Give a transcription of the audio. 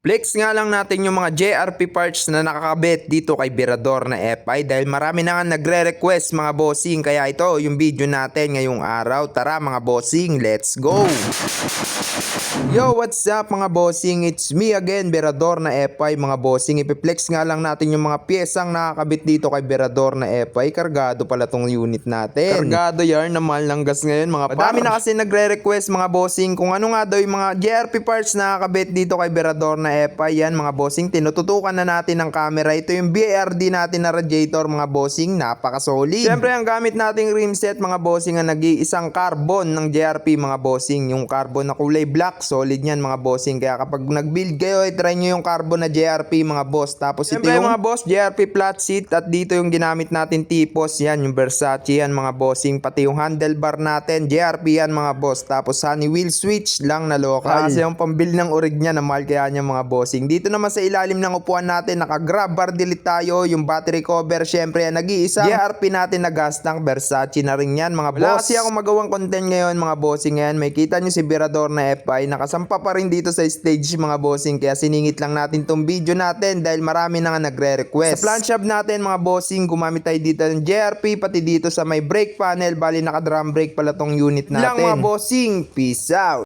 Flex nga lang natin yung mga JRP parts na nakakabit dito kay Virador na FI dahil marami na nga nagre-request mga bossing, kaya ito yung video natin ngayong araw. Tara mga bossing, let's go! Yo, what's up mga bossing? It's me again, Virador na FI mga bossing. Ipiplex nga lang natin yung mga piyesang nakakabit dito kay Virador na FI. Kargado pala tong unit natin. Kargado yarn na mahal ng gas ngayon mga par. Madami na kasi nagre-request mga bossing kung ano nga daw yung mga JRP parts na nakakabit dito kay Virador na FI. Yan mga bossing, tinututukan na natin ng camera. Ito yung BARD natin na radiator mga bossing, napaka-solid. Siyempre ang gamit nating rim set mga bossing ang nag-iisang carbon ng JRP mga bossing. Yung carbon na kulay black, solid yan mga bossing. Kaya kapag nag-build kayo, try nyo yung carbon na JRP mga boss. Tapos siyempre, ito yung mga boss, JRP flat seat. At dito yung ginamit natin tipos, yan yung Versace yan mga bossing. Pati yung handlebar natin, JRP yan mga boss. Tapos honey wheel switch lang na local. Kasi yung pambil ng orig niya na mahal kaya niya mga bossing. Dito naman sa ilalim ng upuan natin, naka-grab bar delete tayo. Yung battery cover, syempre yan, nag-iisa JRP natin na gas tank, Versace na rin yan mga boss. Wala kasi akong magawang content ngayon mga bossing. Ngayon may kita nyo si Virador na FI, nakasampa pa rin dito sa stage mga bossing. Kaya siningit lang natin tong video natin dahil marami na nga nagre-request. Sa plant shop natin mga bossing, gumamit tayo dito ng JRP, pati dito sa may brake panel. Bali naka drum brake pala tong unit natin. Lang mga bossing, peace out.